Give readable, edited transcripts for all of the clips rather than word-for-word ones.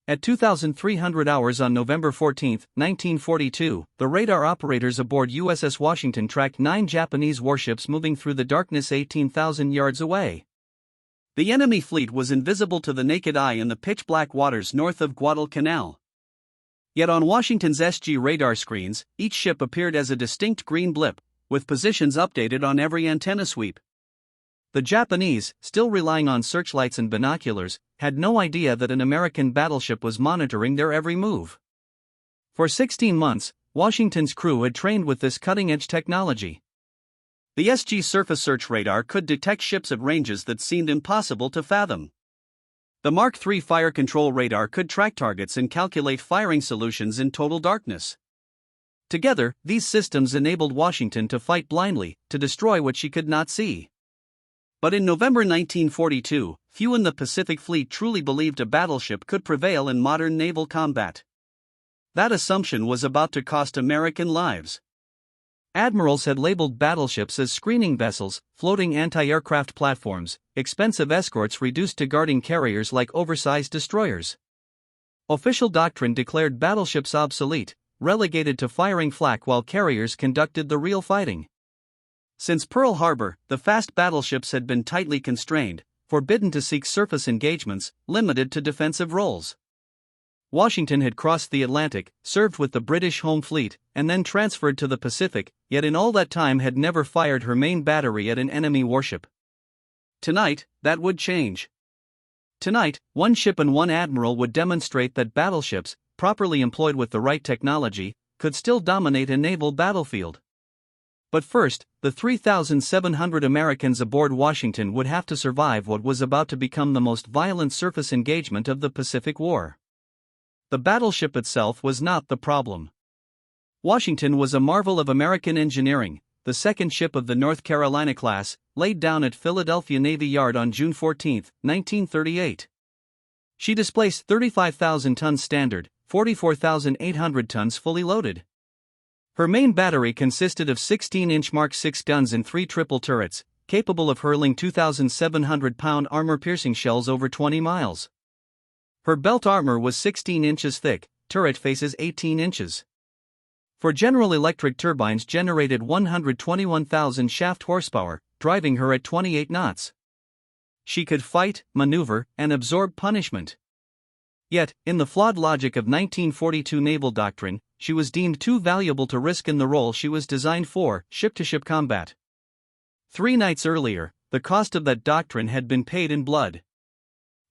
At 2,300 hours on November 14, 1942, the radar operators aboard USS Washington tracked 9 Japanese warships moving through the darkness 18,000 yards away. The enemy fleet was invisible to the naked eye in the pitch-black waters north of Guadalcanal. Yet on Washington's SG radar screens, each ship appeared as a distinct green blip, with positions updated on every antenna sweep. The Japanese, still relying on searchlights and binoculars, had no idea that an American battleship was monitoring their every move. For 16 months, Washington's crew had trained with this cutting-edge technology. The SG surface search radar could detect ships at ranges that seemed impossible to fathom. The Mark III fire control radar could track targets and calculate firing solutions in total darkness. Together, these systems enabled Washington to fight blindly, to destroy what she could not see. But in November 1942, few in the Pacific Fleet truly believed a battleship could prevail in modern naval combat. That assumption was about to cost American lives. Admirals had labeled battleships as screening vessels, floating anti-aircraft platforms, expensive escorts reduced to guarding carriers like oversized destroyers. Official doctrine declared battleships obsolete, relegated to firing flak while carriers conducted the real fighting. Since Pearl Harbor, the fast battleships had been tightly constrained, forbidden to seek surface engagements, limited to defensive roles. Washington had crossed the Atlantic, served with the British Home Fleet, and then transferred to the Pacific, yet in all that time had never fired her main battery at an enemy warship. Tonight, that would change. Tonight, one ship and one admiral would demonstrate that battleships, properly employed with the right technology, could still dominate a naval battlefield. But first, the 3,700 Americans aboard Washington would have to survive what was about to become the most violent surface engagement of the Pacific War. The battleship itself was not the problem. Washington was a marvel of American engineering, the second ship of the North Carolina class, laid down at Philadelphia Navy Yard on June 14, 1938. She displaced 35,000 tons standard, 44,800 tons fully loaded. Her main battery consisted of 16-inch Mark VI guns and 3 triple turrets, capable of hurling 2,700-pound armor-piercing shells over 20 miles. Her belt armor was 16 inches thick, turret faces 18 inches. For General Electric turbines generated 121,000 shaft horsepower, driving her at 28 knots. She could fight, maneuver, and absorb punishment. Yet, in the flawed logic of 1942 naval doctrine, she was deemed too valuable to risk in the role she was designed for, ship-to-ship combat. 3 nights earlier, the cost of that doctrine had been paid in blood.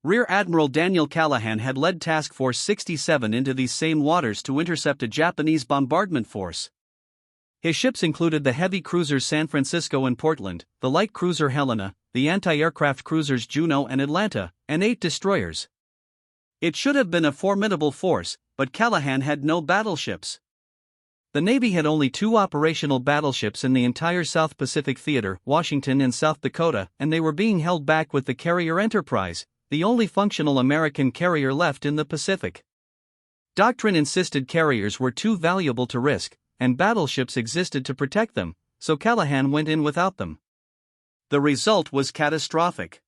Rear Admiral Daniel Callahan had led Task Force 67 into these same waters to intercept a Japanese bombardment force. His ships included the heavy cruisers San Francisco and Portland, the light cruiser Helena, the anti-aircraft cruisers Juno and Atlanta, and 8 destroyers. It should have been a formidable force, but Callahan had no battleships. The Navy had only 2 operational battleships in the entire South Pacific Theater, Washington and South Dakota, and they were being held back with the carrier Enterprise, the only functional American carrier left in the Pacific. Doctrine insisted carriers were too valuable to risk, and battleships existed to protect them, so Callahan went in without them. The result was catastrophic.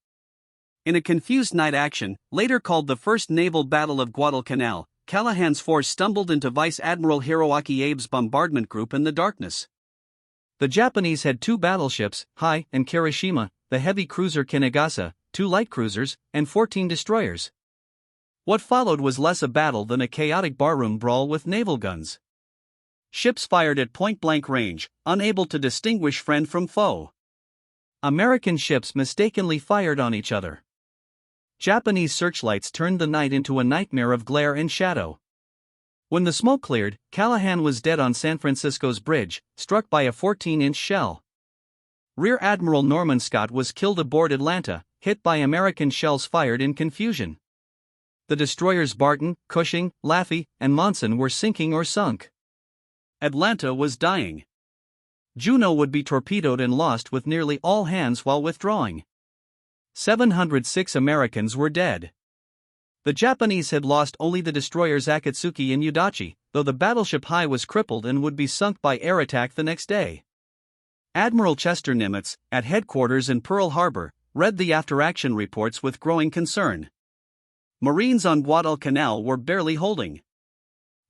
In a confused night action, later called the First Naval Battle of Guadalcanal, Callahan's force stumbled into Vice Admiral Hiroaki Abe's bombardment group in the darkness. The Japanese had 2 battleships, Hai and Kirishima, the heavy cruiser Kinagasa, 2 light cruisers, and 14 destroyers. What followed was less a battle than a chaotic barroom brawl with naval guns. Ships fired at point-blank range, unable to distinguish friend from foe. American ships mistakenly fired on each other. Japanese searchlights turned the night into a nightmare of glare and shadow. When the smoke cleared, Callahan was dead on San Francisco's bridge, struck by a 14-inch shell. Rear Admiral Norman Scott was killed aboard Atlanta, hit by American shells fired in confusion. The destroyers Barton, Cushing, Laffey, and Monson were sinking or sunk. Atlanta was dying. Juno would be torpedoed and lost with nearly all hands while withdrawing. 706 Americans were dead. The Japanese had lost only the destroyers Akatsuki and Udachi, though the battleship Hai was crippled and would be sunk by air attack the next day. Admiral Chester Nimitz, at headquarters in Pearl Harbor, read the after-action reports with growing concern. Marines on Guadalcanal were barely holding.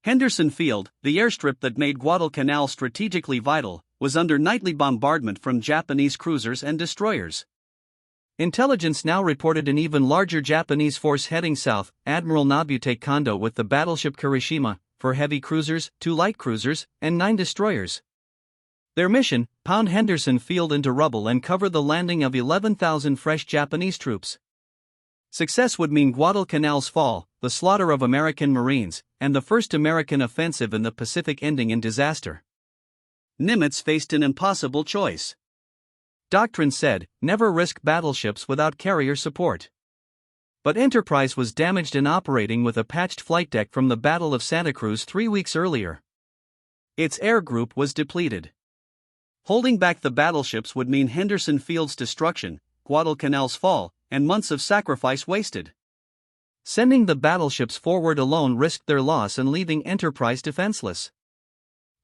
Henderson Field, the airstrip that made Guadalcanal strategically vital, was under nightly bombardment from Japanese cruisers and destroyers. Intelligence now reported an even larger Japanese force heading south, Admiral Nobutake Kondo with the battleship Kirishima, 4 heavy cruisers, 2 light cruisers, and 9 destroyers. Their mission, pound Henderson Field into rubble and cover the landing of 11,000 fresh Japanese troops. Success would mean Guadalcanal's fall, the slaughter of American Marines, and the first American offensive in the Pacific ending in disaster. Nimitz faced an impossible choice. Doctrine said, never risk battleships without carrier support. But Enterprise was damaged in operating with a patched flight deck from the Battle of Santa Cruz 3 weeks earlier. Its air group was depleted. Holding back the battleships would mean Henderson Field's destruction, Guadalcanal's fall, and months of sacrifice wasted. Sending the battleships forward alone risked their loss and leaving Enterprise defenseless.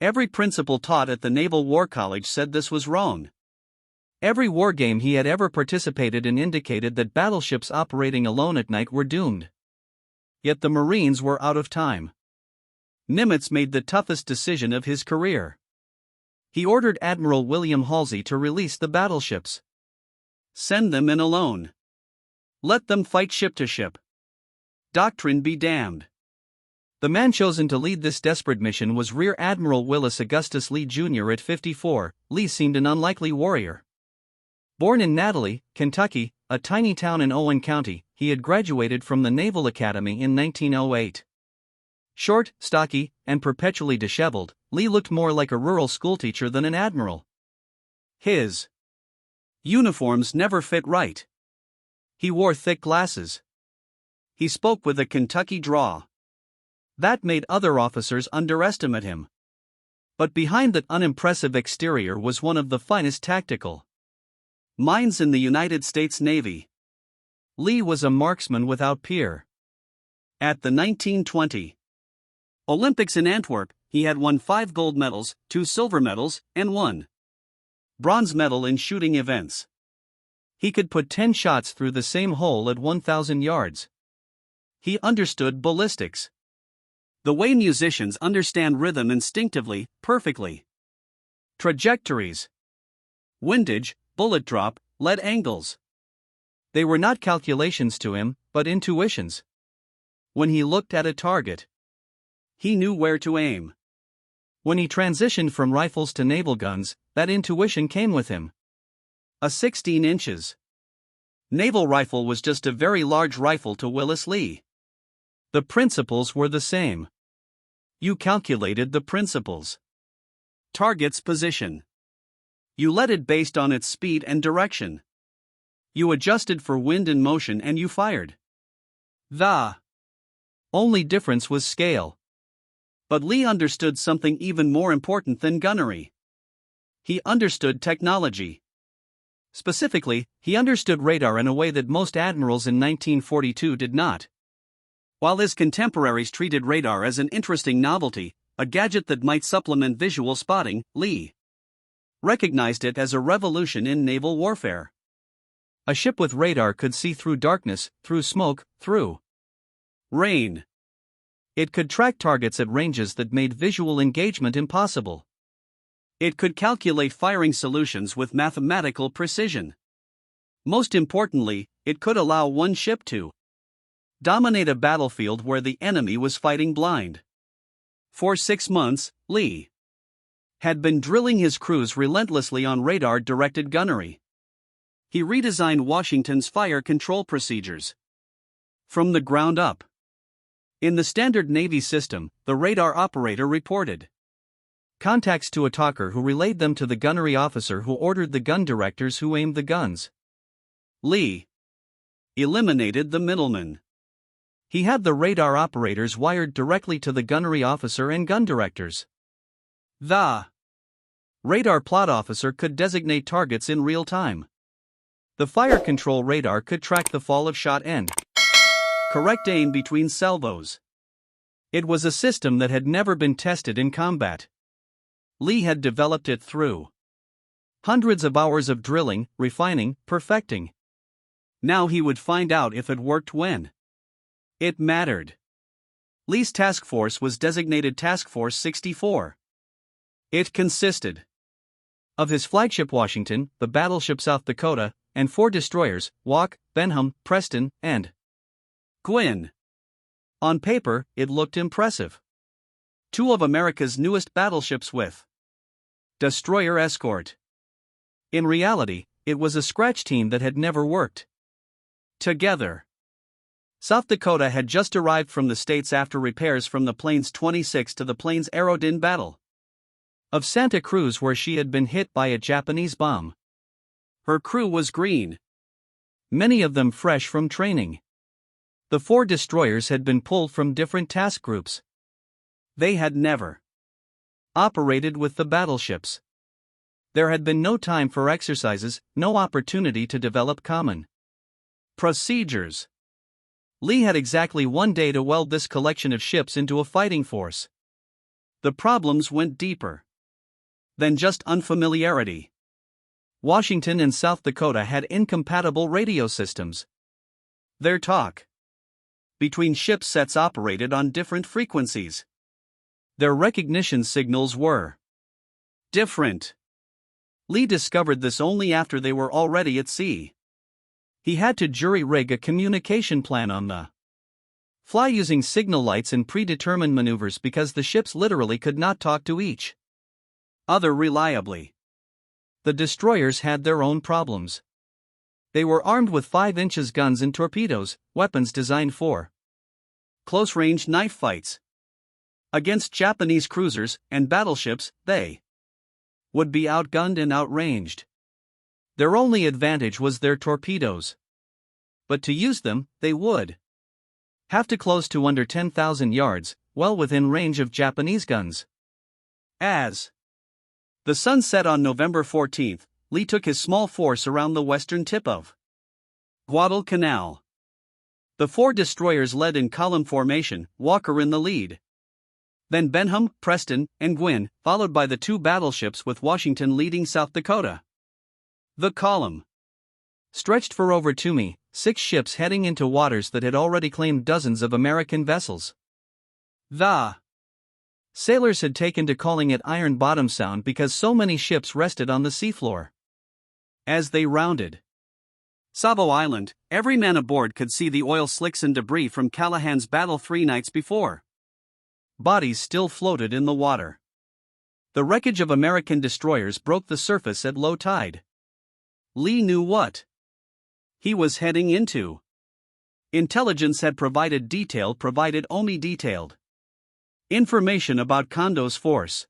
Every principal taught at the Naval War College said this was wrong. Every war game he had ever participated in indicated that battleships operating alone at night were doomed. Yet the Marines were out of time. Nimitz made the toughest decision of his career. He ordered Admiral William Halsey to release the battleships. Send them in alone. Let them fight ship to ship. Doctrine be damned. The man chosen to lead this desperate mission was Rear Admiral Willis Augustus Lee Jr. At 54, Lee seemed an unlikely warrior. Born in Natalie, Kentucky, a tiny town in Owen County, he had graduated from the Naval Academy in 1908. Short, stocky, and perpetually disheveled, Lee looked more like a rural schoolteacher than an admiral. His uniforms never fit right. He wore thick glasses. He spoke with a Kentucky drawl. That made other officers underestimate him. But behind that unimpressive exterior was one of the finest tactical minds in the United States Navy. Lee was a marksman without peer. At the 1920 Olympics in Antwerp, he had won 5 gold medals, 2 silver medals, and 1 bronze medal in shooting events. He could put 10 shots through the same hole at 1,000 yards. He understood ballistics. The way musicians understand rhythm instinctively, perfectly. Trajectories, windage, bullet drop, lead angles. They were not calculations to him, but intuitions. When he looked at a target, he knew where to aim. When he transitioned from rifles to naval guns, that intuition came with him. A 16 inches naval rifle was just a very large rifle to Willis Lee. The principles were the same. You calculated the principles. Target's position. You let it based on its speed and direction. You adjusted for wind and motion and you fired. The only difference was scale. But Lee understood something even more important than gunnery. He understood technology. Specifically, he understood radar in a way that most admirals in 1942 did not. While his contemporaries treated radar as an interesting novelty, a gadget that might supplement visual spotting, Lee recognized it as a revolution in naval warfare. A ship with radar could see through darkness, through smoke, through rain. It could track targets at ranges that made visual engagement impossible. It could calculate firing solutions with mathematical precision. Most importantly, it could allow one ship to dominate a battlefield where the enemy was fighting blind. For 6 months, Lee had been drilling his crews relentlessly on radar-directed gunnery. He redesigned Washington's fire control procedures from the ground up. In the standard Navy system, the radar operator reported contacts to a talker who relayed them to the gunnery officer who ordered the gun directors who aimed the guns. Lee eliminated the middleman. He had the radar operators wired directly to the gunnery officer and gun directors. The radar plot officer could designate targets in real time. The fire control radar could track the fall of shot and correct aim between salvos. It was a system that had never been tested in combat. Lee had developed it through hundreds of hours of drilling, refining, perfecting. Now he would find out if it worked when It mattered. Lee's task force was designated Task Force 64. It consisted of his flagship Washington, the battleship South Dakota, and 4 destroyers, Walk, Benham, Preston, and Gwynn. On paper, it looked impressive. 2 of America's newest battleships with destroyer escort. In reality, it was a scratch team that had never worked together. South Dakota had just arrived from the States after repairs from the Plains 26 to the Plains Aerodin Battle of Santa Cruz, where she had been hit by a Japanese bomb. Her crew was green, many of them fresh from training. The 4 destroyers had been pulled from different task groups. They had never operated with the battleships. There had been no time for exercises, no opportunity to develop common procedures. Lee had exactly 1 day to weld this collection of ships into a fighting force. The problems went deeper than just unfamiliarity. Washington and South Dakota had incompatible radio systems. Their talk between ship sets operated on different frequencies. Their recognition signals were different. Lee discovered this only after they were already at sea. He had to jury-rig a communication plan on the fly using signal lights and predetermined maneuvers because the ships literally could not talk to each other reliably. The destroyers had their own problems. They were armed with 5-inch guns and torpedoes, weapons designed for close-range knife fights. Against Japanese cruisers and battleships, they would be outgunned and outranged. Their only advantage was their torpedoes. But to use them, they would have to close to under 10,000 yards, well within range of Japanese guns. As the sun set on November 14, Lee took his small force around the western tip of Guadalcanal. The 4 destroyers led in column formation, Walker in the lead. Then Benham, Preston, and Gwynn, followed by the 2 battleships with Washington leading South Dakota. The column stretched for over 2 mi, 6 ships heading into waters that had already claimed dozens of American vessels. The sailors had taken to calling it Iron Bottom Sound because so many ships rested on the seafloor. As they rounded Savo Island, every man aboard could see the oil slicks and debris from Callahan's battle 3 nights before. Bodies still floated in the water. The wreckage of American destroyers broke the surface at low tide. Lee knew what he was heading into. Intelligence had provided only detailed information about Kondo's force.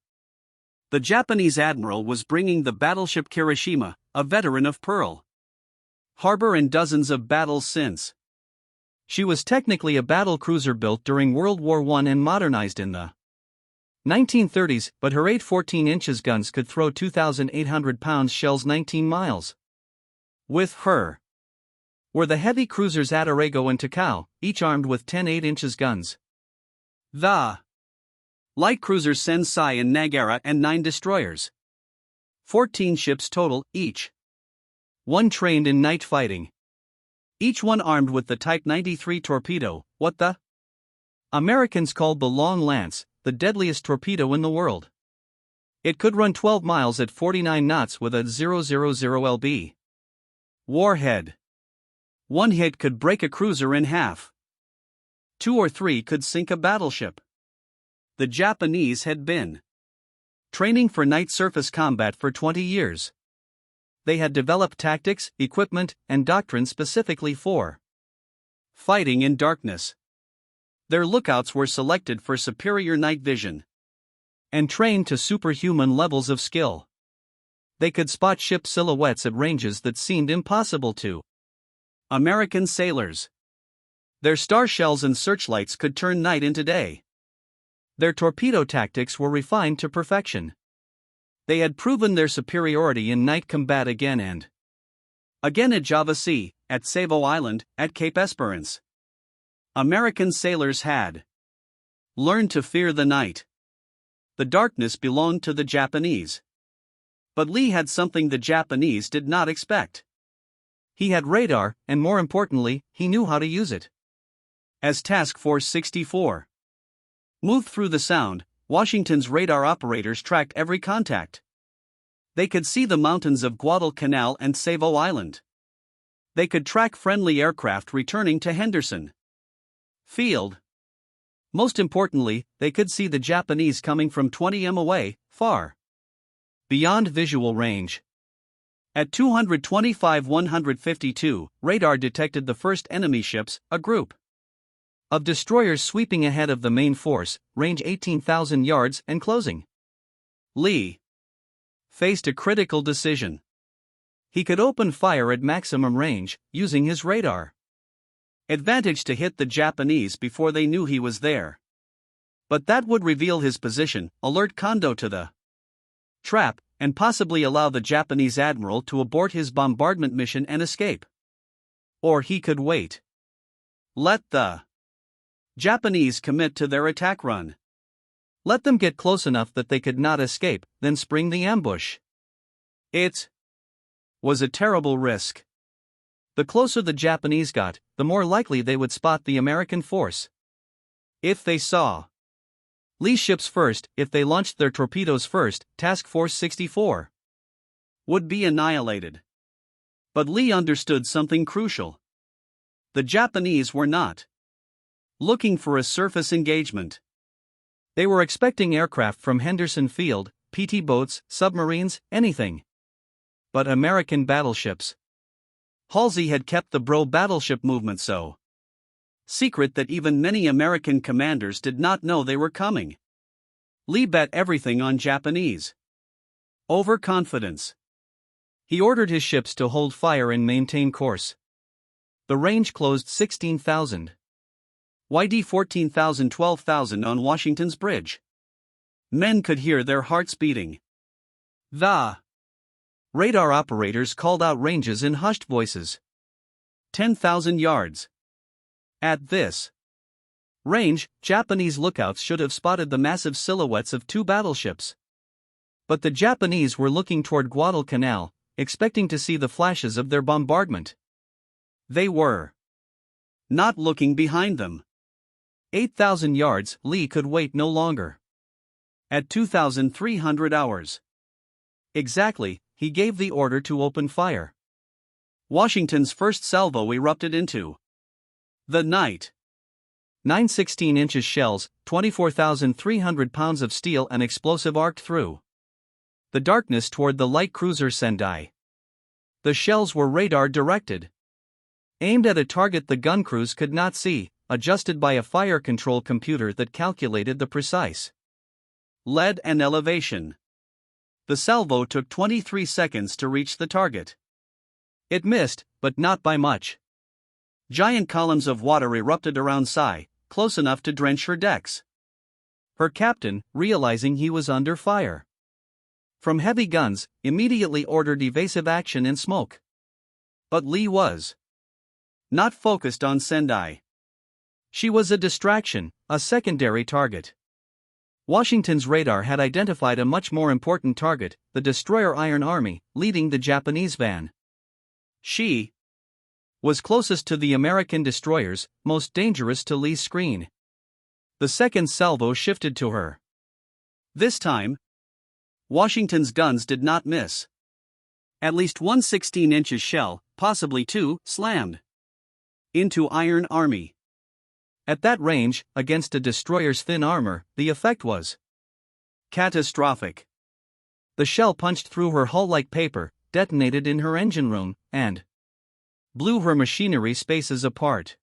The Japanese admiral was bringing the battleship Kirishima, a veteran of Pearl Harbor and dozens of battles since. She was technically a battle cruiser built during World War I and modernized in the 1930s, but her 8 14-inch guns could throw 2,800-pound shells 19 miles. With her were the heavy cruisers Atarago and Takao, each armed with 10 8-inch guns. The light cruisers Sensai and Nagara and 9 destroyers. 14 ships total, each one trained in night fighting. Each one armed with the Type 93 torpedo, what the Americans called the Long Lance, the deadliest torpedo in the world. It could run 12 miles at 49 knots with a 000 lb. warhead. 1 hit could break a cruiser in half. 2 or 3 could sink a battleship. The Japanese had been training for night surface combat for 20 years. They had developed tactics, equipment, and doctrine specifically for fighting in darkness. Their lookouts were selected for superior night vision and trained to superhuman levels of skill. They could spot ship silhouettes at ranges that seemed impossible to American sailors. Their star shells and searchlights could turn night into day. Their torpedo tactics were refined to perfection. They had proven their superiority in night combat again and again at Java Sea, at Savo Island, at Cape Esperance. American sailors had learned to fear the night. The darkness belonged to the Japanese. But Lee had something the Japanese did not expect. He had radar, and more importantly, he knew how to use it. As Task Force 64 moved through the Sound, Washington's radar operators tracked every contact. They could see the mountains of Guadalcanal and Savo Island. They could track friendly aircraft returning to Henderson Field. Most importantly, they could see the Japanese coming from 20 m away, far beyond visual range. At 225-152, radar detected the first enemy ships, a group of destroyers sweeping ahead of the main force, range 18,000 yards and closing. Lee faced a critical decision. He could open fire at maximum range, using his radar advantage to hit the Japanese before they knew he was there. But that would reveal his position, alert Kondo to the trap, and possibly allow the Japanese admiral to abort his bombardment mission and escape. Or he could wait. Let the Japanese commit to their attack run. Let them get close enough that they could not escape, then spring the ambush. It was a terrible risk. The closer the Japanese got, the more likely they would spot the American force. If they saw Lee's ships first, if they launched their torpedoes first, Task Force 64 would be annihilated. But Lee understood something crucial. The Japanese were not looking for a surface engagement. They were expecting aircraft from Henderson Field, PT boats, submarines, anything but American battleships. Halsey had kept the bro battleship movement so secret that even many American commanders did not know they were coming. Lee bet everything on Japanese overconfidence. He ordered his ships to hold fire and maintain course. The range closed 16,000. YD 14,000, 12,000 on Washington's bridge. Men could hear their hearts beating. The radar operators called out ranges in hushed voices. 10,000 yards. At this range, Japanese lookouts should have spotted the massive silhouettes of two battleships. But the Japanese were looking toward Guadalcanal, expecting to see the flashes of their bombardment. They were not looking behind them. 8,000 yards, Lee could wait no longer. At 2,300 hours exactly, he gave the order to open fire. Washington's first salvo erupted into the night. 9 16-inch shells, 24,300 pounds of steel and explosive arced through the darkness toward the light cruiser Sendai. The shells were radar-directed, aimed at a target the gun crews could not see, adjusted by a fire control computer that calculated the precise lead and elevation. The salvo took 23 seconds to reach the target. It missed, but not by much. Giant columns of water erupted around Sai, close enough to drench her decks. Her captain, realizing he was under fire from heavy guns, immediately ordered evasive action and smoke. But Lee was not focused on Sendai. She was a distraction, a secondary target. Washington's radar had identified a much more important target, the destroyer Iron Army, leading the Japanese van. She was closest to the American destroyers, most dangerous to Lee's screen. The second salvo shifted to her. This time, Washington's guns did not miss. At least one 16-inch shell, possibly two, slammed into Iron Army. At that range, against a destroyer's thin armor, the effect was catastrophic. The shell punched through her hull like paper, detonated in her engine room, and blew her machinery spaces apart.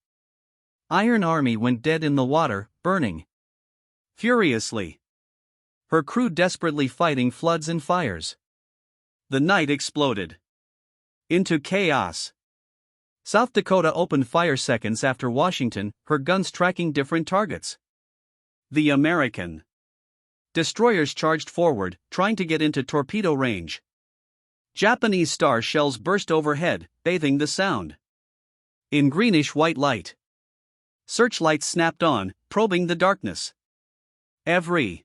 Iron Army went dead in the water, burning furiously. Her crew desperately fighting floods and fires. The night exploded into chaos. South Dakota opened fire seconds after Washington, her guns tracking different targets. The American destroyers charged forward, trying to get into torpedo range. Japanese star shells burst overhead, bathing the Sound in greenish-white light. Searchlights snapped on, probing the darkness. Every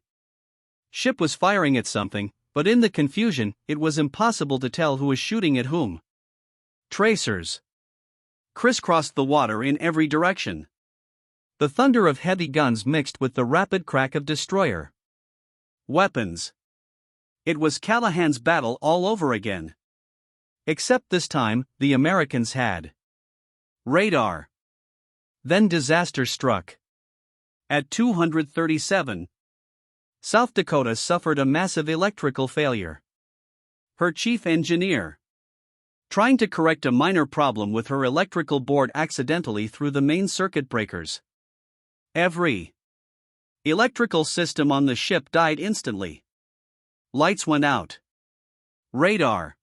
ship was firing at something, but in the confusion, it was impossible to tell who was shooting at whom. Tracers crisscrossed the water in every direction. The thunder of heavy guns mixed with the rapid crack of destroyer weapons. It was Callahan's battle all over again. Except this time, the Americans had radar. Then disaster struck. At 237, South Dakota suffered a massive electrical failure. Her chief engineer, trying to correct a minor problem with her electrical board, accidentally threw the main circuit breakers. Every electrical system on the ship died instantly. Lights went out. Radar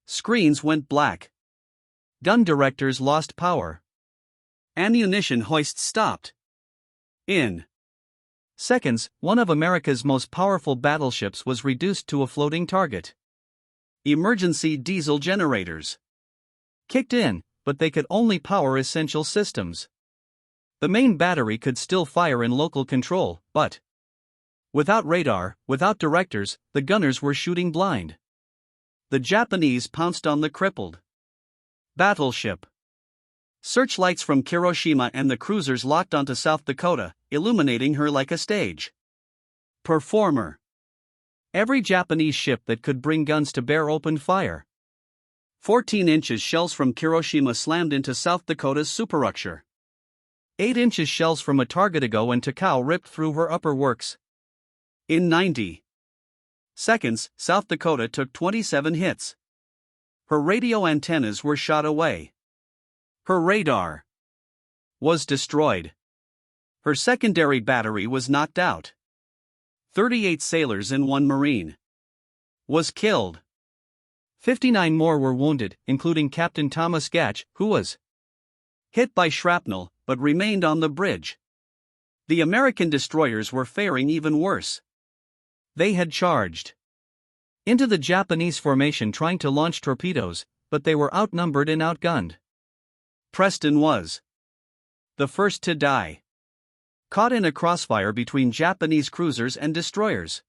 screens went black. Gun directors lost power. Ammunition hoists stopped. In seconds, one of America's most powerful battleships was reduced to a floating target. Emergency diesel generators kicked in, but they could only power essential systems. The main battery could still fire in local control, but without radar, without directors, the gunners were shooting blind. The Japanese pounced on the crippled battleship. Searchlights from Hiroshima and the cruisers locked onto South Dakota, illuminating her like a stage performer. Every Japanese ship that could bring guns to bear opened fire. 14-inch shells from Hiroshima slammed into South Dakota's superstructure. 8-inch shells from Otargotago and Takao ripped through her upper works. In 90 seconds, South Dakota took 27 hits. Her radio antennas were shot away. Her radar was destroyed. Her secondary battery was knocked out. 38 sailors and 1 Marine was killed. 59 more were wounded, including Captain Thomas Gatch, who was hit by shrapnel, but remained on the bridge. The American destroyers were faring even worse. They had charged into the Japanese formation trying to launch torpedoes, but they were outnumbered and outgunned. Preston was the first to die, caught in a crossfire between Japanese cruisers and destroyers.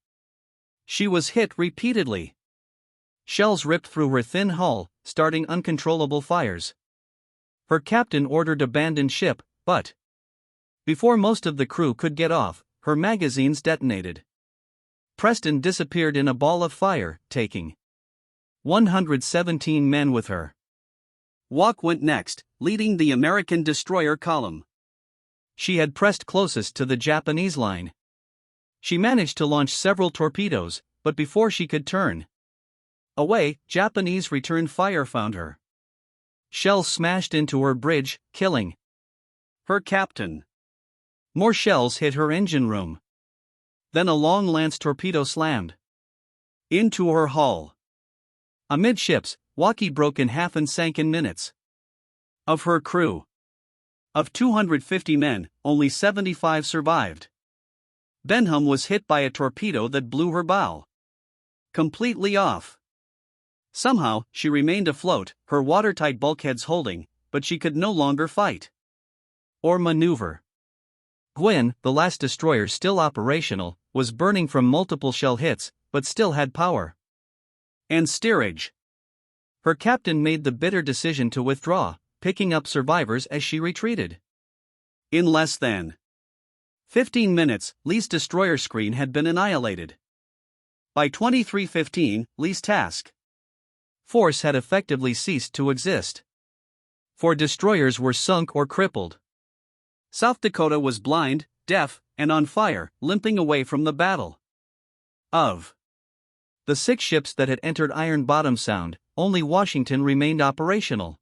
She was hit repeatedly. Shells ripped through her thin hull, starting uncontrollable fires. Her captain ordered abandon ship, but before most of the crew could get off, her magazines detonated. Preston disappeared in a ball of fire, taking 117 men with her. Walk went next, leading the American destroyer column. She had pressed closest to the Japanese line. She managed to launch several torpedoes, but before she could turn away, Japanese return fire found her. Shells smashed into her bridge, killing her captain. More shells hit her engine room. Then a long lance torpedo slammed into her hull. Amidships, Walkie broke in half and sank in minutes. Of her crew of 250 men, only 75 survived. Benham was hit by a torpedo that blew her bow completely off. Somehow, she remained afloat, her watertight bulkheads holding, but she could no longer fight or maneuver. Gwyn, the last destroyer still operational, was burning from multiple shell hits, but still had power and steerage. Her captain made the bitter decision to withdraw, picking up survivors as she retreated. In less than 15 minutes, Lee's destroyer screen had been annihilated. By 23:15, Lee's task force had effectively ceased to exist. 4 destroyers were sunk or crippled. South Dakota was blind, deaf, and on fire, limping away from the battle. Of the 6 ships that had entered Iron Bottom Sound, only Washington remained operational.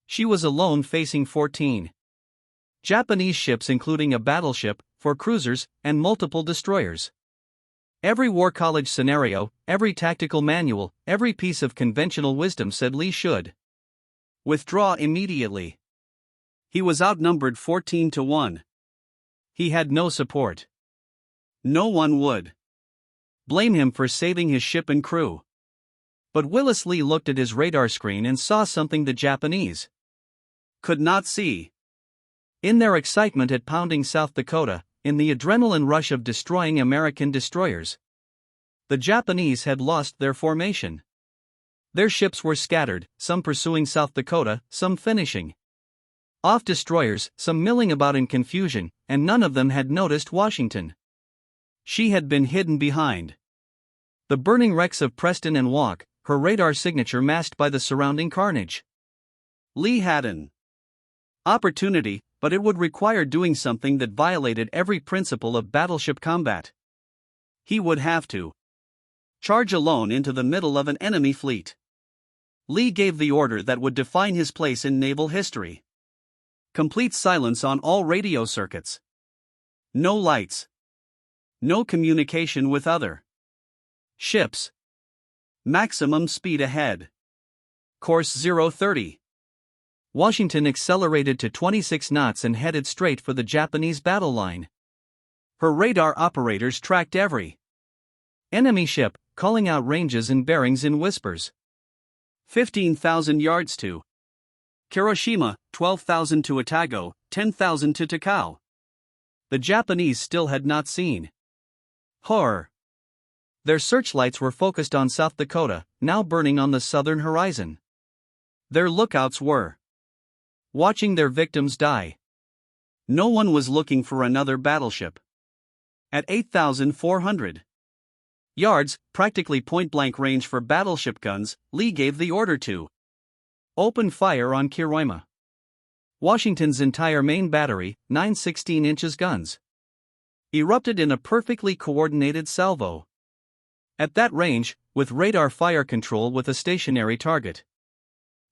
She was alone facing 14 Japanese ships, including a battleship, 4 cruisers, and multiple destroyers. Every War College scenario, every tactical manual, every piece of conventional wisdom said Lee should withdraw immediately. He was outnumbered 14-1. He had no support. No one would blame him for saving his ship and crew. But Willis Lee looked at his radar screen and saw something the Japanese could not see. In their excitement at pounding South Dakota, in the adrenaline rush of destroying American destroyers, the Japanese had lost their formation. Their ships were scattered, some pursuing South Dakota, some finishing Off destroyers, some milling about in confusion, and none of them had noticed Washington. She had been hidden behind the burning wrecks of Preston and Walk, her radar signature masked by the surrounding carnage. Lee had an opportunity, but it would require doing something that violated every principle of battleship combat. He would have to charge alone into the middle of an enemy fleet. Lee gave the order that would define his place in naval history. Complete silence on all radio circuits. No lights. No communication with other ships. Maximum speed ahead. Course 030. Washington accelerated to 26 knots and headed straight for the Japanese battle line. Her radar operators tracked every enemy ship, calling out ranges and bearings in whispers. 15,000 yards to Hiroshima, 12,000 to Otago, 10,000 to Takao. The Japanese still had not seen horror. Their searchlights were focused on South Dakota, now burning on the southern horizon. Their lookouts were watching their victims die. No one was looking for another battleship. At 8,400 yards, practically point-blank range for battleship guns, Lee gave the order to open fire on Hiroshima. Washington's entire main battery, 9 16-inch guns, erupted in a perfectly coordinated salvo. At that range, with radar fire control with a stationary target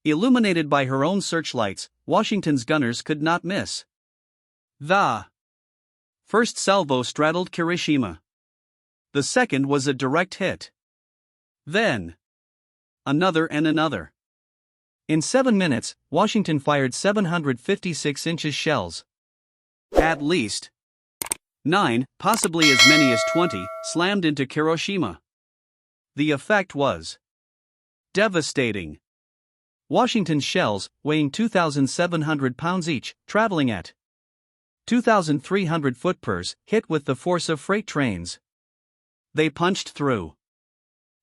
illuminated by her own searchlights, Washington's gunners could not miss. The first salvo straddled Hiroshima. The second was a direct hit. Then another and another. In 7 minutes, Washington fired 756-inch shells. At least 9, possibly as many as 20, slammed into Hiroshima. The effect was devastating. Washington's shells, weighing 2,700 pounds each, traveling at 2,300 foot-pers, hit with the force of freight trains. They punched through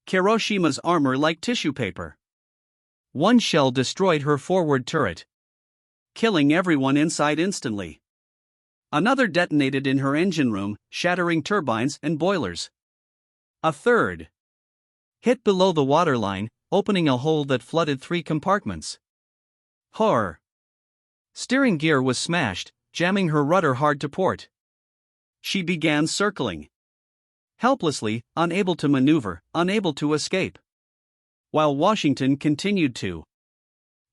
Hiroshima's armor like tissue paper. One shell destroyed her forward turret, killing everyone inside instantly. Another detonated in her engine room, shattering turbines and boilers. A third hit below the waterline, opening a hole that flooded 3 compartments. Horror. Steering gear was smashed, jamming her rudder hard to port. She began circling helplessly, unable to maneuver, unable to escape. While Washington continued to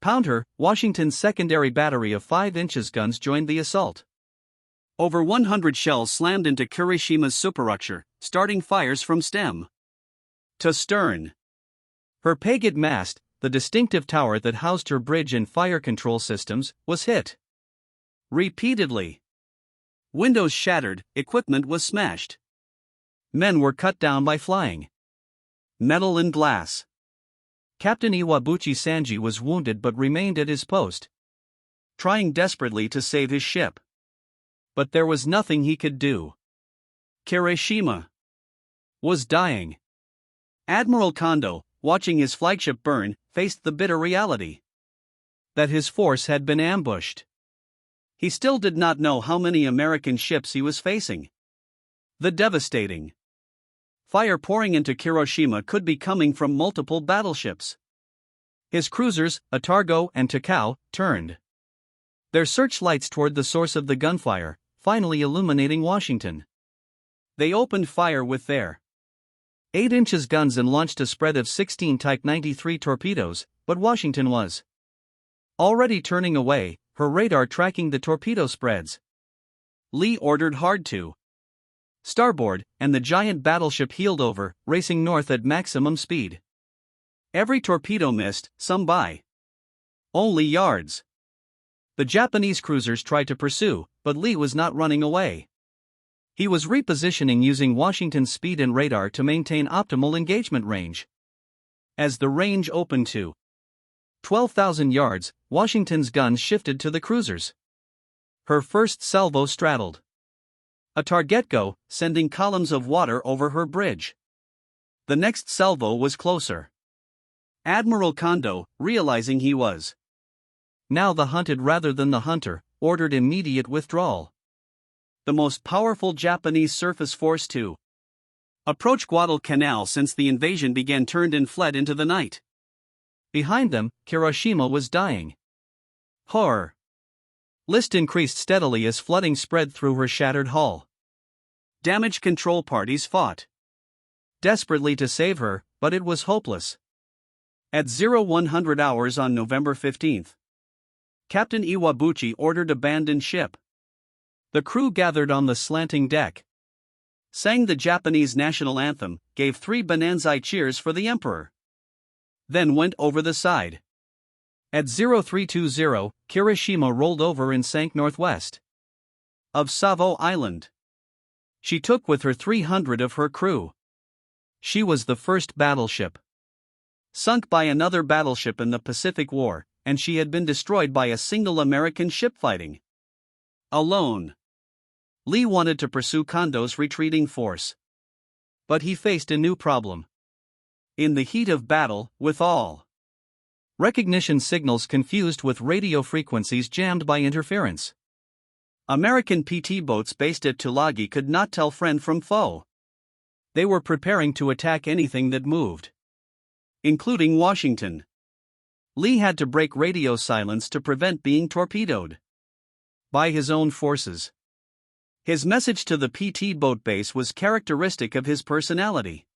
pound her, Washington's secondary battery of 5-inch guns joined the assault. Over 100 shells slammed into Hirošima's superstructure, starting fires from stem to stern. Her paget mast, the distinctive tower that housed her bridge and fire control systems, was hit repeatedly. Windows shattered, equipment was smashed. Men were cut down by flying metal and glass. Captain Iwabuchi Sanji was wounded but remained at his post, trying desperately to save his ship. But there was nothing he could do. Hiroshima was dying. Admiral Kondo, watching his flagship burn, faced the bitter reality that his force had been ambushed. He still did not know how many American ships he was facing. The devastating fire pouring into Hiroshima could be coming from multiple battleships. His cruisers, Otago and Takao, turned their searchlights toward the source of the gunfire, finally illuminating Washington. They opened fire with their 8-inch guns and launched a spread of 16 Type 93 torpedoes, but Washington was already turning away, her radar tracking the torpedo spreads. Lee ordered hard to starboard, and the giant battleship heeled over, racing north at maximum speed. Every torpedo missed, some by only yards. The Japanese cruisers tried to pursue, but Lee was not running away. He was repositioning using Washington's speed and radar to maintain optimal engagement range. As the range opened to 12,000 yards, Washington's guns shifted to the cruisers. Her first salvo straddled a targetgo, sending columns of water over her bridge. The next salvo was closer. Admiral Kondo, realizing he was now the hunted rather than the hunter, ordered immediate withdrawal. The most powerful Japanese surface force to approach Guadalcanal since the invasion began turned and fled into the night. Behind them, Hiroshima was dying. Horror. List increased steadily as flooding spread through her shattered hull. Damage control parties fought desperately to save her, but it was hopeless. At 0100 hours on November 15, Captain Iwabuchi ordered abandon ship. The crew gathered on the slanting deck, sang the Japanese national anthem, gave 3 Banzai cheers for the emperor, then went over the side. At 0320, Hiroshima rolled over and sank northwest of Savo Island. She took with her 300 of her crew. She was the first battleship sunk by another battleship in the Pacific War, and she had been destroyed by a single American ship fighting alone. Lee wanted to pursue Kondo's retreating force, but he faced a new problem. In the heat of battle, with all recognition signals confused with radio frequencies jammed by interference, American PT boats based at Tulagi could not tell friend from foe. They were preparing to attack anything that moved, including Washington. Lee had to break radio silence to prevent being torpedoed by his own forces. His message to the PT boat base was characteristic of his personality.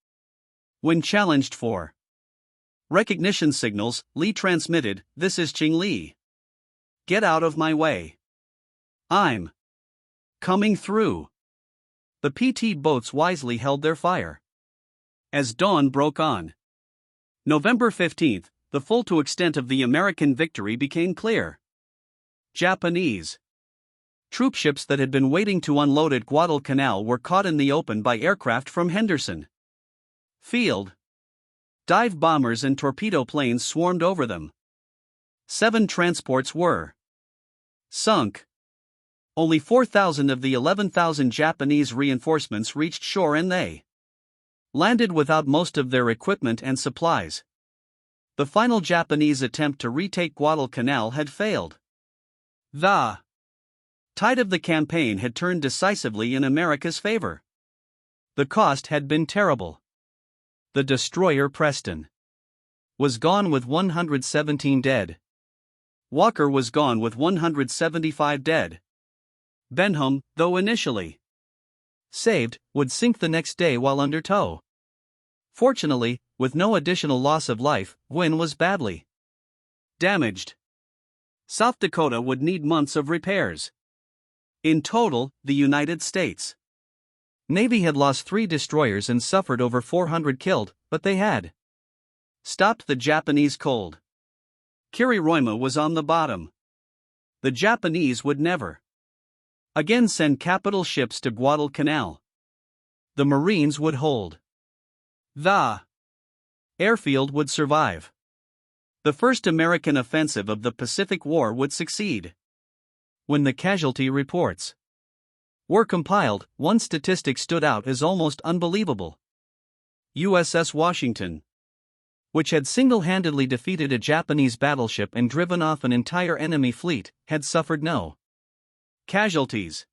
When challenged for recognition signals, Lee transmitted, "This is Ching Lee. Get out of my way. I'm coming through." The PT boats wisely held their fire. As dawn broke on November 15, the full extent of the American victory became clear. Japanese troopships that had been waiting to unload at Guadalcanal were caught in the open by aircraft from Henderson Field. Dive bombers and torpedo planes swarmed over them. 7 transports were sunk. Only 4,000 of the 11,000 Japanese reinforcements reached shore, and they landed without most of their equipment and supplies. The final Japanese attempt to retake Guadalcanal had failed. The tide of the campaign had turned decisively in America's favor. The cost had been terrible. The destroyer Preston was gone with 117 dead. Walker was gone with 175 dead. Benham, though initially saved, would sink the next day while under tow. Fortunately, with no additional loss of life, Gwyn was badly damaged. South Dakota would need months of repairs. In total, the United States Navy had lost 3 destroyers and suffered over 400 killed, but they had stopped the Japanese cold. Kiriroima was on the bottom. The Japanese would never again send capital ships to Guadalcanal. The Marines would hold. The airfield would survive. The first American offensive of the Pacific War would succeed. When the casualty reports were compiled, one statistic stood out as almost unbelievable. USS Washington, which had single-handedly defeated a Japanese battleship and driven off an entire enemy fleet, had suffered no casualties.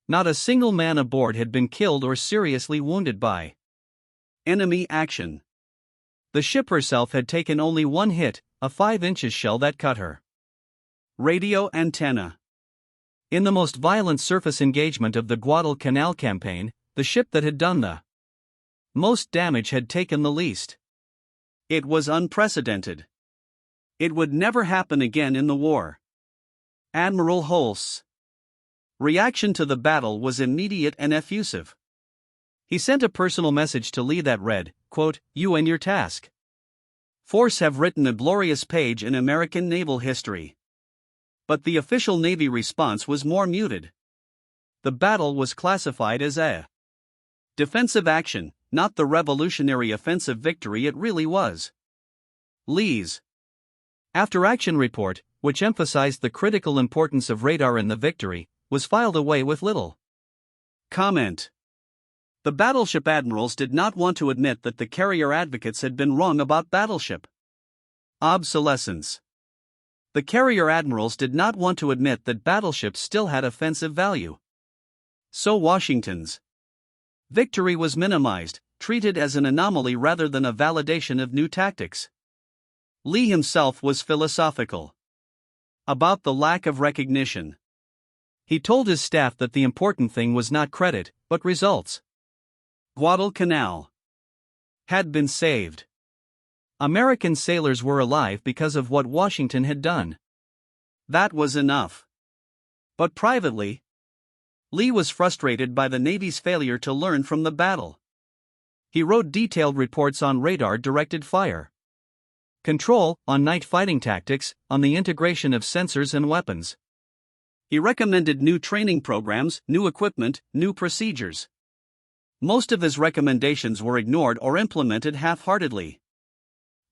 Not a single man aboard had been killed or seriously wounded by enemy action. The ship herself had taken only one hit, a 5-inch shell that cut her radio antenna. In the most violent surface engagement of the Guadalcanal campaign, the ship that had done the most damage had taken the least. It was unprecedented. It would never happen again in the war. Admiral Holst's reaction to the battle was immediate and effusive. He sent a personal message to Lee that read, quote, "You and your task force have written a glorious page in American naval history." But the official Navy response was more muted. The battle was classified as a defensive action, not the revolutionary offensive victory it really was. Lee's after-action report, which emphasized the critical importance of radar in the victory, was filed away with little comment. The battleship admirals did not want to admit that the carrier advocates had been wrong about battleship obsolescence. The carrier admirals did not want to admit that battleships still had offensive value. So Washington's victory was minimized, treated as an anomaly rather than a validation of new tactics. Lee himself was philosophical about the lack of recognition. He told his staff that the important thing was not credit, but results. Guadalcanal had been saved. American sailors were alive because of what Washington had done. That was enough. But privately, Lee was frustrated by the Navy's failure to learn from the battle. He wrote detailed reports on radar-directed fire control, on night fighting tactics, on the integration of sensors and weapons. He recommended new training programs, new equipment, new procedures. Most of his recommendations were ignored or implemented half-heartedly.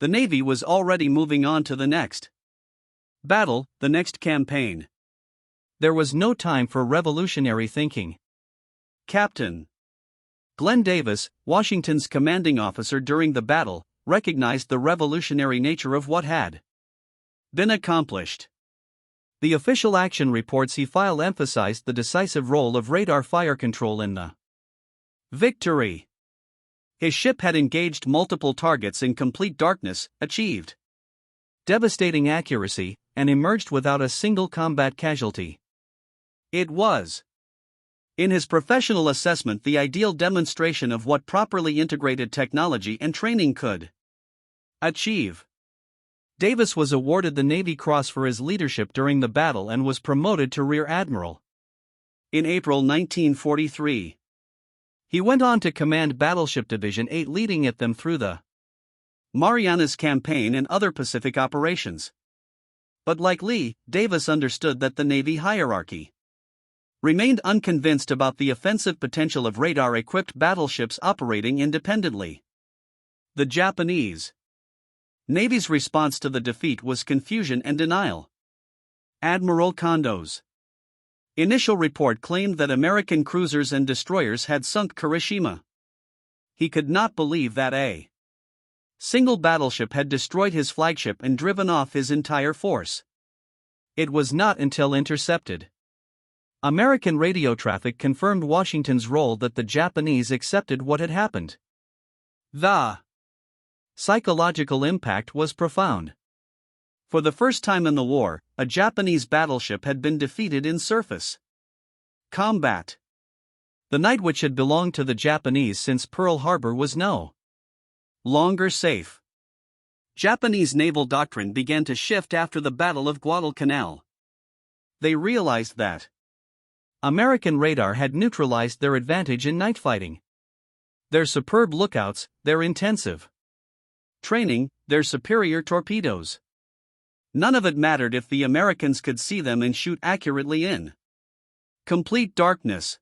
The Navy was already moving on to the next battle, the next campaign. There was no time for revolutionary thinking. Captain Glenn Davis, Washington's commanding officer during the battle, recognized the revolutionary nature of what had been accomplished. The official action reports he filed emphasized the decisive role of radar fire control in the victory. His ship had engaged multiple targets in complete darkness, achieved devastating accuracy, and emerged without a single combat casualty. It was, in his professional assessment, the ideal demonstration of what properly integrated technology and training could achieve. Davis was awarded the Navy Cross for his leadership during the battle and was promoted to Rear Admiral. In April 1943, he went on to command Battleship Division 8, leading it them through the Marianas Campaign and other Pacific operations. But like Lee, Davis understood that the Navy hierarchy remained unconvinced about the offensive potential of radar-equipped battleships operating independently. The Japanese Navy's response to the defeat was confusion and denial. Admiral Kondo's initial report claimed that American cruisers and destroyers had sunk Kirishima. He could not believe that a single battleship had destroyed his flagship and driven off his entire force. It was not until intercepted American radio traffic confirmed Washington's role that the Japanese accepted what had happened. The psychological impact was profound. For the first time in the war, a Japanese battleship had been defeated in surface combat. The night, which had belonged to the Japanese since Pearl Harbor, was no longer safe. Japanese naval doctrine began to shift after the Battle of Guadalcanal. They realized that American radar had neutralized their advantage in night fighting. Their superb lookouts, their intensive training, their superior torpedoes. None of it mattered if the Americans could see them and shoot accurately in complete darkness.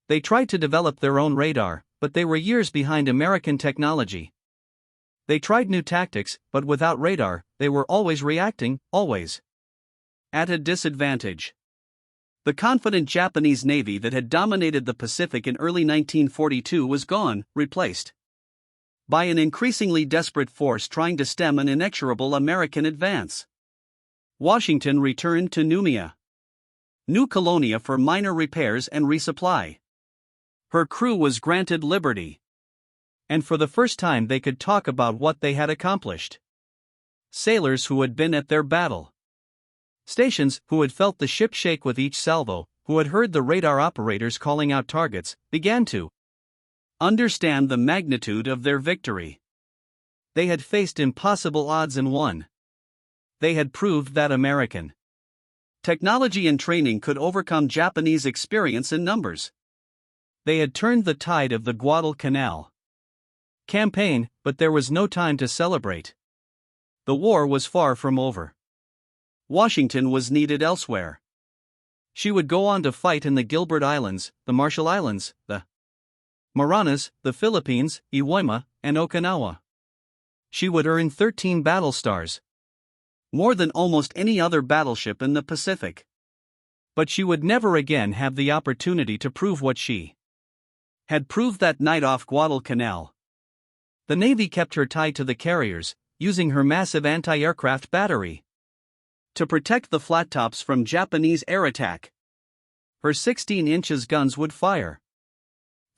They tried to develop their own radar, but they were years behind American technology. They tried new tactics, but without radar, they were always reacting, always at a disadvantage. The confident Japanese Navy that had dominated the Pacific in early 1942 was gone, replaced by an increasingly desperate force trying to stem an inexorable American advance. Washington returned to New Colonia for minor repairs and resupply. Her crew was granted liberty. And for the first time they could talk about what they had accomplished. Sailors who had been at their battle stations, who had felt the ship shake with each salvo, who had heard the radar operators calling out targets, began to understand the magnitude of their victory. They had faced impossible odds and won. They had proved that American technology and training could overcome Japanese experience and numbers. They had turned the tide of the Guadalcanal campaign, but there was no time to celebrate. The war was far from over. Washington was needed elsewhere. She would go on to fight in the Gilbert Islands, the Marshall Islands, the Marianas, the Philippines, Iwo, and Okinawa. She would earn 13 battle stars, more than almost any other battleship in the Pacific. But she would never again have the opportunity to prove what she had proved that night off Guadalcanal. The Navy kept her tied to the carriers, using her massive anti-aircraft battery. to protect the flat tops from Japanese air attack. Her 16-inch guns would fire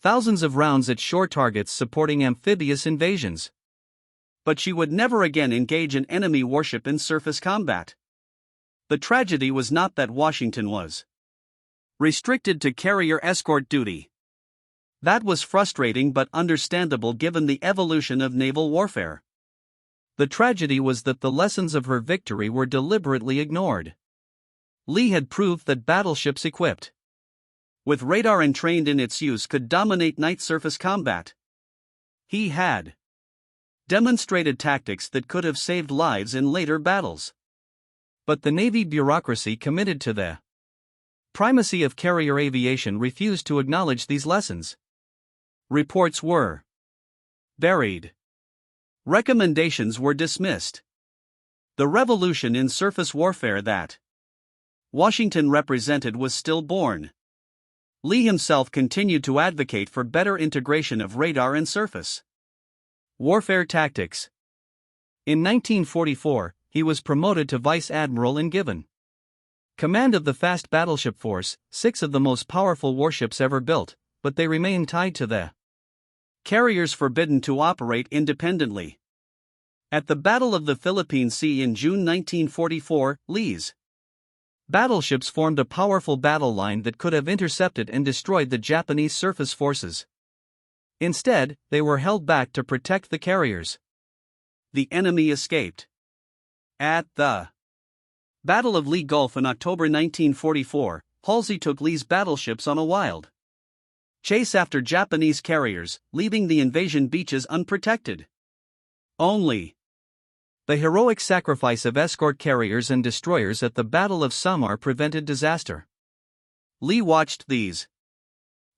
thousands of rounds at shore targets supporting amphibious invasions. But she would never again engage an enemy warship in surface combat. The tragedy was not that Washington was restricted to carrier escort duty. That was frustrating but understandable given the evolution of naval warfare. The tragedy was that the lessons of her victory were deliberately ignored. Lee had proved that battleships equipped with radar and trained in its use could dominate night surface combat. He had demonstrated tactics that could have saved lives in later battles. But the Navy bureaucracy committed to the primacy of carrier aviation refused to acknowledge these lessons. Reports were buried. Recommendations were dismissed. The revolution in surface warfare that Washington represented was stillborn. Lee himself continued to advocate for better integration of radar and surface warfare tactics. In 1944, he was promoted to vice admiral and given command of the fast battleship force, 6 of the most powerful warships ever built, but they remained tied to the carriers, forbidden to operate independently. At the Battle of the Philippine Sea in June 1944, Lee's battleships formed a powerful battle line that could have intercepted and destroyed the Japanese surface forces. Instead, they were held back to protect the carriers. The enemy escaped. At the Battle of Lee Gulf in October 1944, Halsey took Lee's battleships on a wild chase after Japanese carriers, leaving the invasion beaches unprotected. Only the heroic sacrifice of escort carriers and destroyers at the Battle of Samar prevented disaster. Lee watched these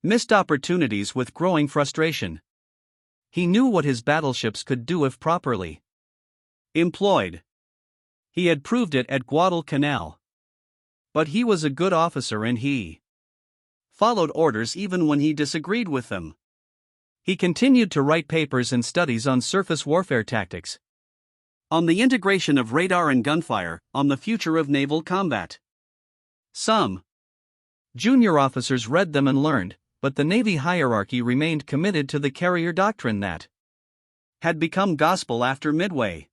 missed opportunities with growing frustration. He knew what his battleships could do if properly employed. He had proved it at Guadalcanal. But he was a good officer and he followed orders even when he disagreed with them. He continued to write papers and studies on surface warfare tactics, on the integration of radar and gunfire, on the future of naval combat. Some junior officers read them and learned, but the Navy hierarchy remained committed to the carrier doctrine that had become gospel after Midway.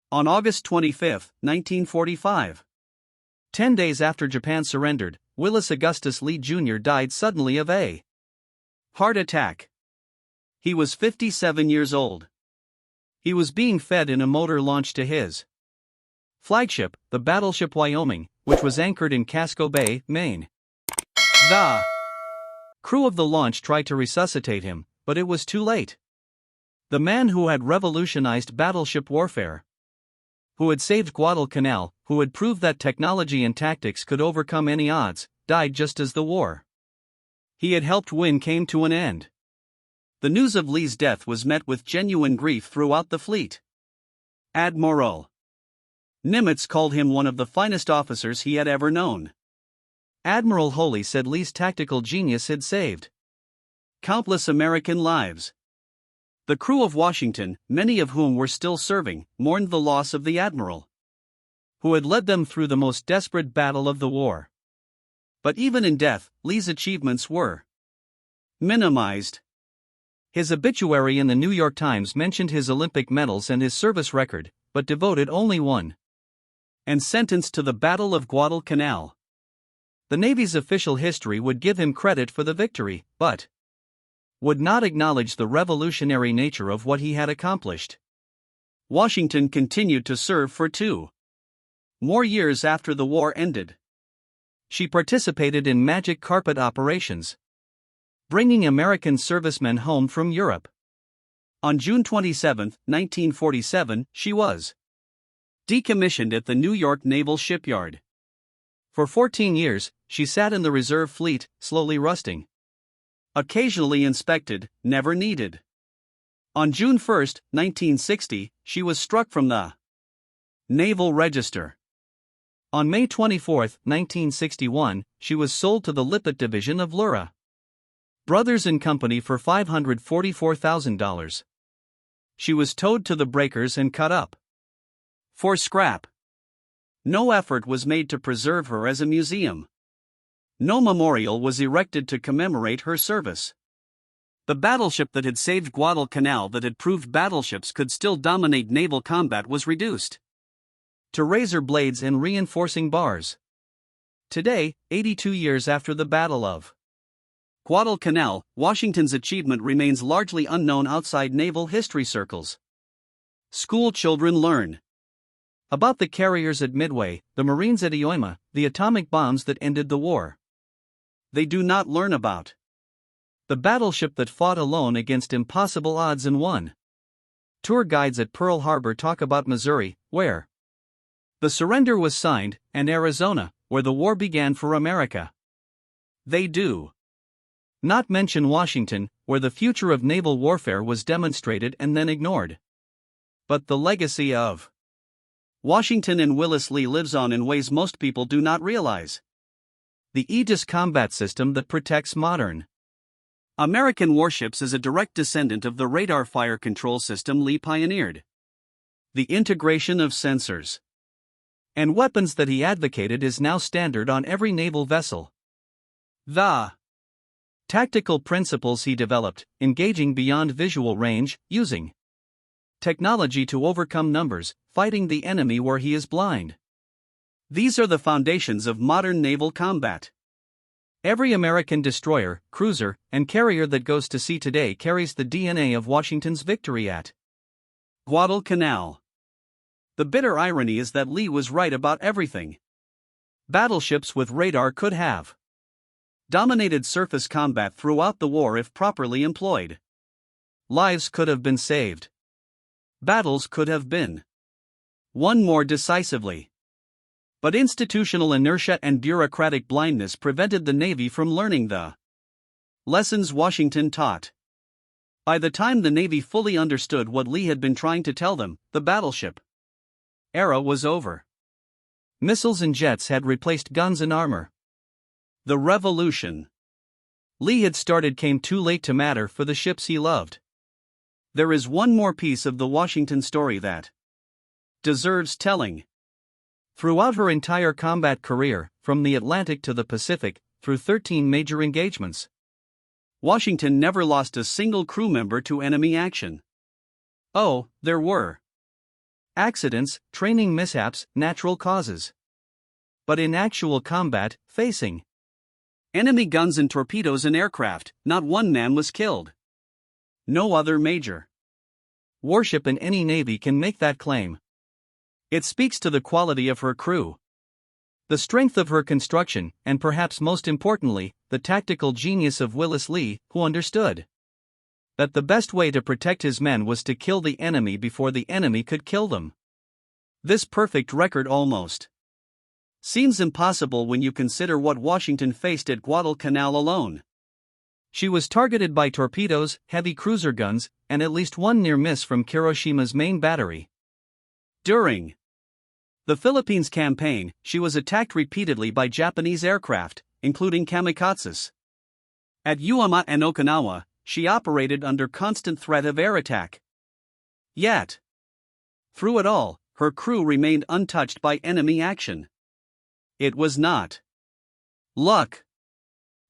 On August 25, 1945, 10 days after Japan surrendered, Willis Augustus Lee Jr. died suddenly of a heart attack. He was 57 years old. He was being fed in a motor launch to his flagship, the Battleship Wyoming, which was anchored in Casco Bay, Maine. The crew of the launch tried to resuscitate him, but it was too late. The man who had revolutionized battleship warfare, who had saved Guadalcanal, who had proved that technology and tactics could overcome any odds, died just as the war he had helped win came to an end. The news of Lee's death was met with genuine grief throughout the fleet. Admiral Nimitz called him one of the finest officers he had ever known. Admiral Holey said Lee's tactical genius had saved countless American lives. The crew of Washington, many of whom were still serving, mourned the loss of the admiral who had led them through the most desperate battle of the war. But even in death, Lee's achievements were minimized. His obituary in the New York Times mentioned his Olympic medals and his service record, but devoted only one and sentence to the Battle of Guadalcanal. The Navy's official history would give him credit for the victory, but would not acknowledge the revolutionary nature of what he had accomplished. Washington continued to serve for 2 more years after the war ended. She participated in magic carpet operations, bringing American servicemen home from Europe. On June 27, 1947, she was decommissioned at the New York Naval Shipyard. For 14 years, she sat in the reserve fleet, slowly rusting. Occasionally inspected, never needed. On June 1, 1960, she was struck from the Naval Register. On May 24, 1961, she was sold to the Lippert Division of Lura Brothers and Company for $544,000. She was towed to the breakers and cut up for scrap. No effort was made to preserve her as a museum. No memorial was erected to commemorate her service. The battleship that had saved Guadalcanal, that had proved battleships could still dominate naval combat, was reduced to razor blades and reinforcing bars. Today, 82 years after the Battle of Guadalcanal, Washington's achievement remains largely unknown outside naval history circles. School children learn about the carriers at Midway, the Marines at Iwo Jima, the atomic bombs that ended the war. They do not learn about the battleship that fought alone against impossible odds and won. Tour guides at Pearl Harbor talk about Missouri, where the surrender was signed, and Arizona, where the war began for America. They do not mention Washington, where the future of naval warfare was demonstrated and then ignored. But the legacy of Washington and Willis Lee lives on in ways most people do not realize. The Aegis combat system that protects modern American warships is a direct descendant of the radar fire control system Lee pioneered. The integration of sensors and weapons that he advocated is now standard on every naval vessel. The tactical principles he developed, engaging beyond visual range, using technology to overcome numbers, fighting the enemy where he is blind. These are the foundations of modern naval combat. Every American destroyer, cruiser, and carrier that goes to sea today carries the DNA of Washington's victory at Guadalcanal. The bitter irony is that Lee was right about everything. Battleships with radar could have dominated surface combat throughout the war if properly employed. Lives could have been saved. Battles could have been won more decisively. But institutional inertia and bureaucratic blindness prevented the Navy from learning the lessons Washington taught. By the time the Navy fully understood what Lee had been trying to tell them, the battleship era was over. Missiles and jets had replaced guns and armor. The revolution Lee had started came too late to matter for the ships he loved. There is one more piece of the Washington story that deserves telling. Throughout her entire combat career, from the Atlantic to the Pacific, through 13 major engagements, Washington never lost a single crew member to enemy action. Oh, there were accidents, training mishaps, natural causes. But in actual combat, facing enemy guns and torpedoes and aircraft, not one man was killed. No other major warship in any navy can make that claim. It speaks to the quality of her crew, the strength of her construction, and perhaps most importantly, the tactical genius of Willis Lee, who understood that the best way to protect his men was to kill the enemy before the enemy could kill them. This perfect record almost seems impossible when you consider what Washington faced at Guadalcanal alone. She was targeted by torpedoes, heavy cruiser guns, and at least one near miss from Hiroshima's main battery. During the Philippines campaign, she was attacked repeatedly by Japanese aircraft, including kamikazes. At Iwo Jima and Okinawa, she operated under constant threat of air attack. Yet, through it all, her crew remained untouched by enemy action. It was not luck.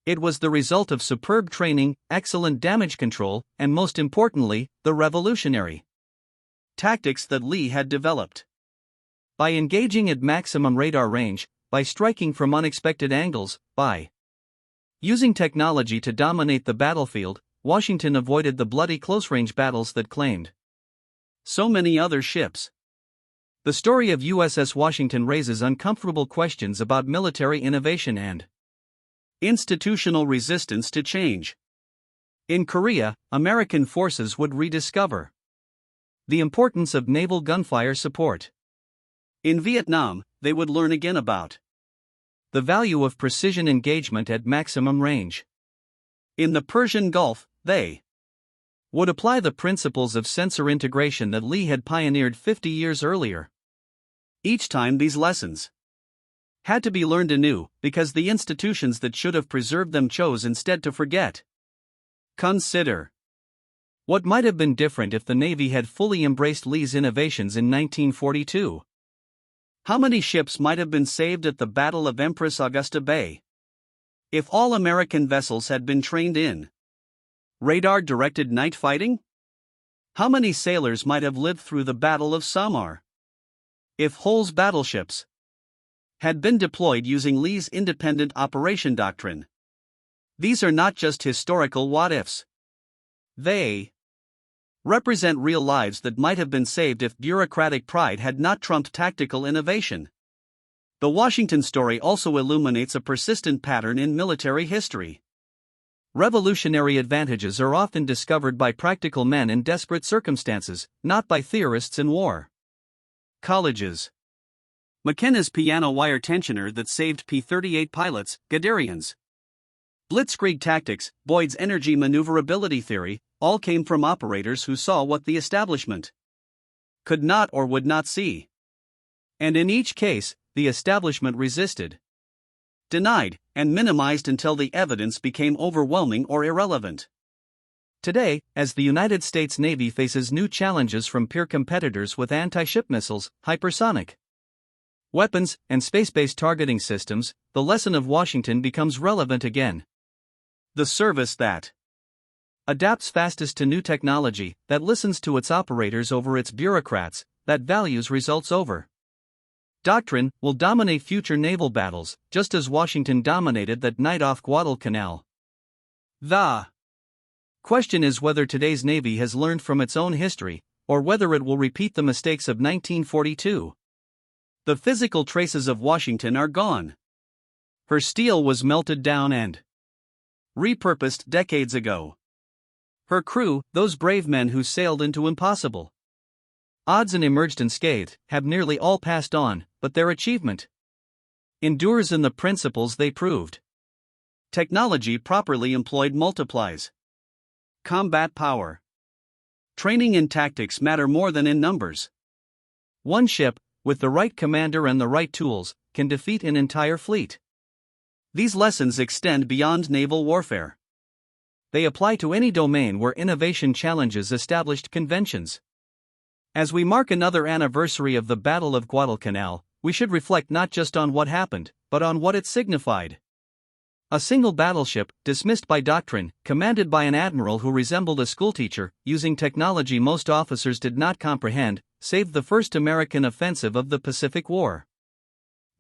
It was the result of superb training, excellent damage control, and most importantly, the revolutionary tactics that Lee had developed. By engaging at maximum radar range, by striking from unexpected angles, by using technology to dominate the battlefield, Washington avoided the bloody close-range battles that claimed so many other ships. The story of USS Washington raises uncomfortable questions about military innovation and institutional resistance to change. In Korea, American forces would rediscover the importance of naval gunfire support. In Vietnam, they would learn again about the value of precision engagement at maximum range. In the Persian Gulf, they would apply the principles of sensor integration that Lee had pioneered 50 years earlier. Each time these lessons had to be learned anew, because the institutions that should have preserved them chose instead to forget. Consider what might have been different if the Navy had fully embraced Lee's innovations in 1942. How many ships might have been saved at the Battle of Empress Augusta Bay? If all American vessels had been trained in radar-directed night fighting? How many sailors might have lived through the Battle of Samar? If Hull's battleships had been deployed using Lee's independent operation doctrine? These are not just historical what-ifs. They represent real lives that might have been saved if bureaucratic pride had not trumped tactical innovation. The Washington story also illuminates a persistent pattern in military history. Revolutionary advantages are often discovered by practical men in desperate circumstances, not by theorists in war. Colleges. McKenna's piano wire tensioner that saved P-38 pilots, Guderian's blitzkrieg tactics, Boyd's energy maneuverability theory, all came from operators who saw what the establishment could not or would not see. And in each case, the establishment resisted, denied, and minimized until the evidence became overwhelming or irrelevant. Today, as the United States Navy faces new challenges from peer competitors with anti-ship missiles, hypersonic weapons, and space-based targeting systems, the lesson of Washington becomes relevant again. The service that adapts fastest to new technology, that listens to its operators over its bureaucrats, that values results over doctrine, will dominate future naval battles, just as Washington dominated that night off Guadalcanal. The question is whether today's Navy has learned from its own history, or whether it will repeat the mistakes of 1942. The physical traces of Washington are gone. Her steel was melted down and repurposed decades ago. Her crew, those brave men who sailed into impossible odds and emerged unscathed, have nearly all passed on, but their achievement endures in the principles they proved. Technology properly employed multiplies combat power. Training and tactics matter more than in numbers. One ship, with the right commander and the right tools, can defeat an entire fleet. These lessons extend beyond naval warfare. They apply to any domain where innovation challenges established conventions. As we mark another anniversary of the Battle of Guadalcanal, we should reflect not just on what happened, but on what it signified. A single battleship, dismissed by doctrine, commanded by an admiral who resembled a schoolteacher, using technology most officers did not comprehend, saved the first American offensive of the Pacific War.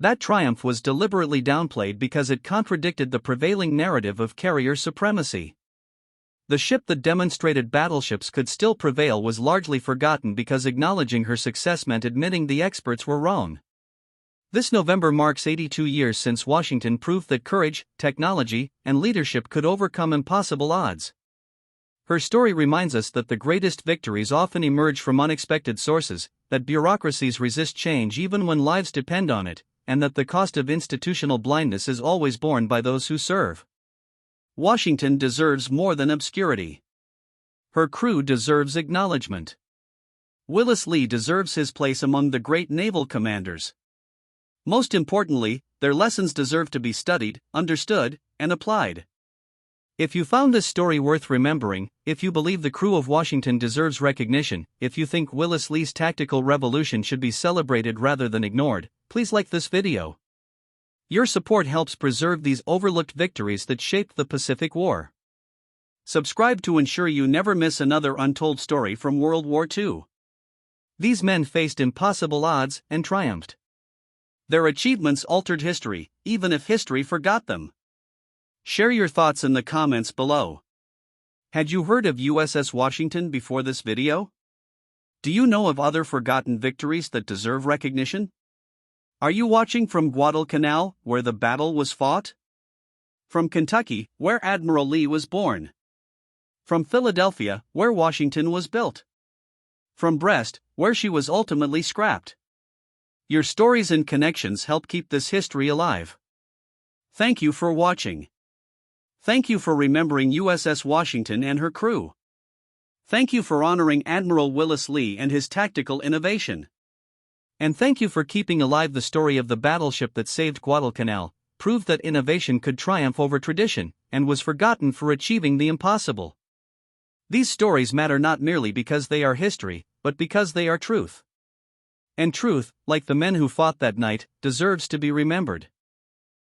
That triumph was deliberately downplayed because it contradicted the prevailing narrative of carrier supremacy. The ship that demonstrated battleships could still prevail was largely forgotten because acknowledging her success meant admitting the experts were wrong. This November marks 82 years since Washington proved that courage, technology, and leadership could overcome impossible odds. Her story reminds us that the greatest victories often emerge from unexpected sources, that bureaucracies resist change even when lives depend on it, and that the cost of institutional blindness is always borne by those who serve. Washington deserves more than obscurity. Her crew deserves acknowledgement. Willis Lee deserves his place among the great naval commanders. Most importantly, their lessons deserve to be studied, understood, and applied. If you found this story worth remembering, if you believe the crew of Washington deserves recognition, if you think Willis Lee's tactical revolution should be celebrated rather than ignored, please like this video. Your support helps preserve these overlooked victories that shaped the Pacific War. Subscribe to ensure you never miss another untold story from World War II. These men faced impossible odds and triumphed. Their achievements altered history, even if history forgot them. Share your thoughts in the comments below. Had you heard of USS Washington before this video? Do you know of other forgotten victories that deserve recognition? Are you watching from Guadalcanal, where the battle was fought? From Kentucky, where Admiral Lee was born? From Philadelphia, where Washington was built? From Brest, where she was ultimately scrapped? Your stories and connections help keep this history alive. Thank you for watching. Thank you for remembering USS Washington and her crew. Thank you for honoring Admiral Willis Lee and his tactical innovation. And thank you for keeping alive the story of the battleship that saved Guadalcanal, proved that innovation could triumph over tradition, and was forgotten for achieving the impossible. These stories matter not merely because they are history, but because they are truth. And truth, like the men who fought that night, deserves to be remembered.